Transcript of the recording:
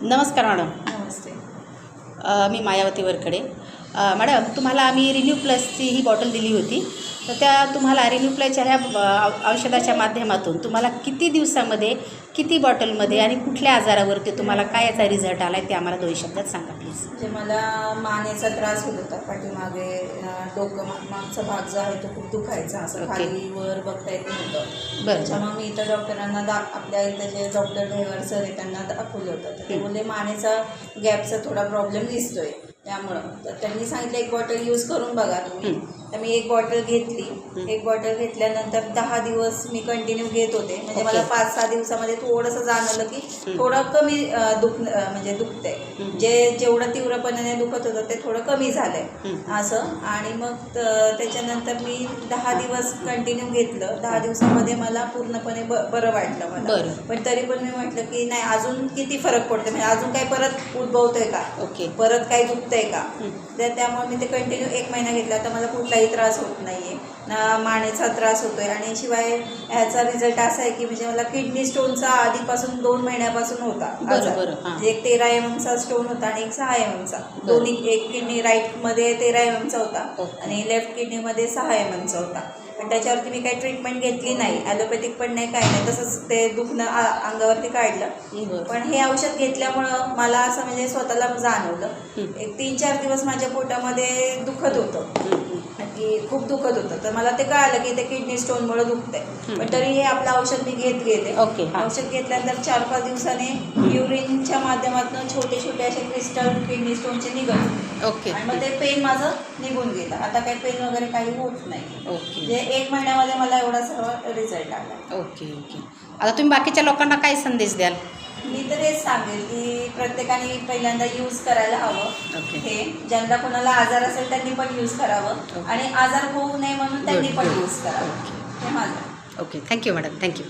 नमस्कार मॅडम. नमस्ते. मी मायावती वरकडे. मॅडम, तुम्हाला आम्ही रिन्यू प्लसची ही बॉटल दिली होती, तर त्या तुम्हाला रिन्यू प्लसच्या ह्या औषधाच्या माध्यमातून तुम्हाला किती दिवसामध्ये, किती बॉटलमध्ये आणि कुठल्या आजारावरती तुम्हाला काय याचा रिझल्ट आला आहे ते आम्हाला 2 शब्दात सांगा प्लीज. म्हणजे मला मानेचा त्रास होत होता, पाठीमागे डोकं मागचा भाग जो आहे तो खूप दुखायचा, असं खाली वर बघता येत नव्हतं. त्याच्यामुळे मी इथं डॉक्टरांना आपल्या इथं जे डॉक्टर ढेवर सर आहे त्यांना दाखवलं होतं, तर ते बोलले मानेचा गॅपचा थोडा प्रॉब्लेम दिसतोय, त्यामुळं तर त्यांनी सांगितलं 1 बॉटल यूज करून बघा तुम्ही. तर मी 1 बॉटल घेतली. 1 बॉटल घेतल्यानंतर 10 दिवस मी कंटिन्यू घेत होते. म्हणजे मला 5-6 दिवसामध्ये थोडंसं जाणवलं की थोडं कमी म्हणजे दुखतंय, जेवढं तीव्रपणाने दुखत होतं ते थोडं कमी झालंय असं. आणि मग त्याच्यानंतर मी 10 दिवस कंटिन्यू घेतलं. 10 दिवसामध्ये मला पूर्णपणे बरं वाटलं मला. पण तरी पण मी म्हटलं की नाही, अजून किती फरक पडतो, म्हणजे अजून काही परत उद्भवतोय का, परत काही दुखतंय का. तर त्यामुळे मी ते कंटिन्यू 1 महिना घेतला. तर मला कुठलाही त्रास होत नाही आहे ना, मानेचा त्रास होतो आहे. आणि शिवाय ह्याचा रिझल्ट असा आहे की म्हणजे मला किडनी स्टोनचा आधीपासून 2 महिन्यापासून होता. एक 13 mm स्टोन होता आणि एक 6 mm. दोन्ही, एक किडनी राईटमध्ये 13 mm होता आणि लेफ्ट किडनीमध्ये 6 mm होता. पण त्याच्यावरती मी काही ट्रीटमेंट घेतली नाही, ॲलोपॅथिक पण नाही, काही नाही, तसंच ते दुखणं अंगावरती काढलं. पण हे औषध घेतल्यामुळं मला असं म्हणजे स्वतःला जाणवलं, एक 3-4 दिवस माझ्या पोटामध्ये दुखत होतं की खूप दुखत होतं. तर मला ते कळालं की ते किडनी स्टोनमुळे दुखतंय. पण तरी हे आपलं औषध मी घेत गेले. औषध घेतल्यानंतर 4-5 दिवसाने युरिनच्या माध्यमातून छोटे छोटे असे क्रिस्टल किडनी स्टोनचे निघाले आणि मग ते पेन माझं निघून गेलं. आता काही पेन वगैरे काही होत नाही. म्हणजे 1 महिन्यामध्ये मला एवढा सर्व रिझल्ट आला. आता तुम्ही बाकीच्या लोकांना काय संदेश द्याल? मी तर हेच सांगेल की प्रत्येकाने पहिल्यांदा यूज करायला हवं. हे ज्यांना कोणाला आजार असेल त्यांनी पण यूज करावं आणि आजार होऊ नये म्हणून त्यांनी पण यूज करावं. हे माझं. Thank you madam. थँक्यू.